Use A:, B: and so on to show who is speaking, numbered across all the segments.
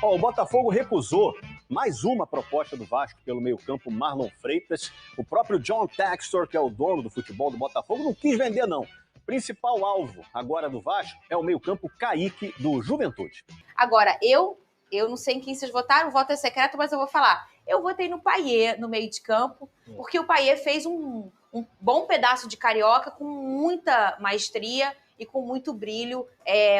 A: O Botafogo recusou mais uma proposta do Vasco pelo meio-campo Marlon Freitas. O próprio John Textor, que é o dono do futebol do Botafogo, não quis vender, não. O principal alvo agora do Vasco é o meio-campo Kaique, do Juventude.
B: Agora, eu não sei em quem vocês votaram, o voto é secreto, mas eu vou falar. Eu votei no Payet no meio de campo, porque o Payet fez um bom pedaço de carioca com muita maestria e com muito brilho,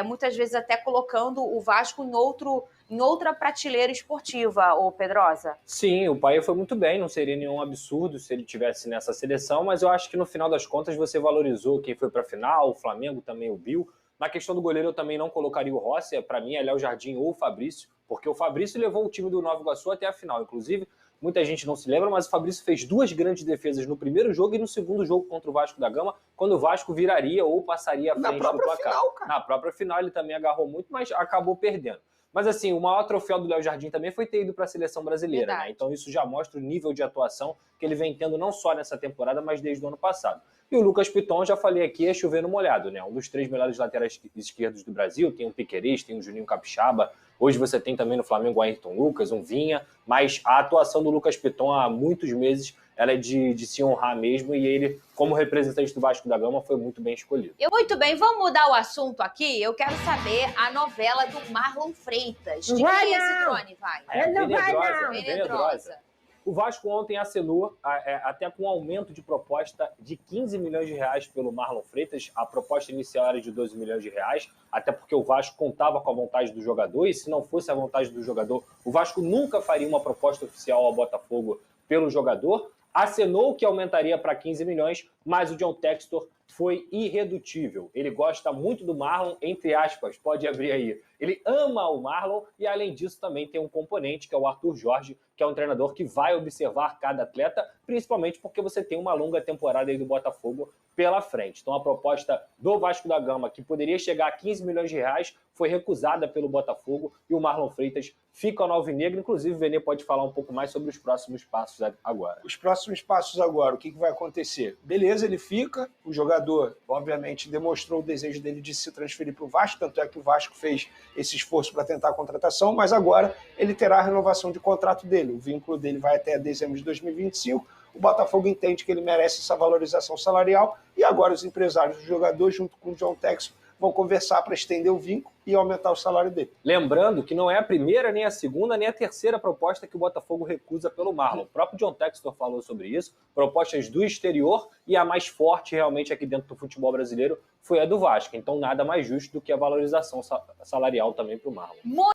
B: muitas vezes até colocando o Vasco em outra prateleira esportiva, ô Pedrosa.
C: Sim, o Payet foi muito bem, não seria nenhum absurdo se ele tivesse nessa seleção, mas eu acho que no final das contas você valorizou quem foi para a final, o Flamengo também o Bill. Na questão do goleiro eu também não colocaria o Rossi, para mim é Léo Jardim ou o Fabrício, porque o Fabrício levou o time do Nova Iguaçu até a final, inclusive muita gente não se lembra, mas o Fabrício fez 2 grandes defesas no primeiro jogo e no segundo jogo contra o Vasco da Gama, quando o Vasco viraria ou passaria à frente do placar. Final, cara. Na própria final ele também agarrou muito, mas acabou perdendo. Mas assim, o maior troféu do Léo Jardim também foi ter ido para a seleção brasileira, né? Então isso já mostra o nível de atuação que ele vem tendo não só nessa temporada, mas desde o ano passado. E o Lucas Piton, já falei aqui, é chover no molhado, né? Um dos 3 melhores laterais esquerdos do Brasil, tem um Piquerez, tem um Juninho Capixaba, hoje você tem também no Flamengo o Ayrton Lucas, um Vinha, mas a atuação do Lucas Piton há muitos meses, ela é de se honrar mesmo, e ele, como representante do Vasco da Gama, foi muito bem escolhido.
B: Muito bem, vamos mudar o assunto aqui? Eu quero saber a novela do Marlon Freitas. De quem é esse drone, vai?
C: Venedrosa. O Vasco ontem acenou até com um aumento de proposta de 15 milhões de reais pelo Marlon Freitas. A proposta inicial era de 12 milhões de reais, até porque o Vasco contava com a vontade do jogador, e se não fosse a vontade do jogador, o Vasco nunca faria uma proposta oficial ao Botafogo pelo jogador. Acenou que aumentaria para 15 milhões, mas o John Textor foi irredutível. Ele gosta muito do Marlon, entre aspas, pode abrir aí. Ele ama o Marlon e, além disso, também tem um componente, que é o Arthur Jorge, que é um treinador que vai observar cada atleta, principalmente porque você tem uma longa temporada aí do Botafogo pela frente. Então, a proposta do Vasco da Gama, que poderia chegar a 15 milhões de reais, foi recusada pelo Botafogo e o Marlon Freitas fica no alvinegro. Inclusive, o Vene pode falar um pouco mais sobre os próximos passos agora.
D: Os próximos passos agora, o que vai acontecer? Beleza, ele fica, o jogador, obviamente, demonstrou o desejo dele de se transferir para o Vasco, tanto é que o Vasco fez esse esforço para tentar a contratação, mas agora ele terá a renovação de contrato dele. O vínculo dele vai até dezembro de 2025. O Botafogo entende que ele merece essa valorização salarial e agora os empresários do jogador, junto com o John Textor, vão conversar para estender o vínculo e aumentar o salário dele.
C: Lembrando que não é a primeira, nem a segunda, nem a terceira proposta que o Botafogo recusa pelo Marlon. O próprio John Textor falou sobre isso, propostas do exterior, e a mais forte realmente aqui dentro do futebol brasileiro foi a do Vasco. Então nada mais justo do que a valorização salarial também para o Marlon.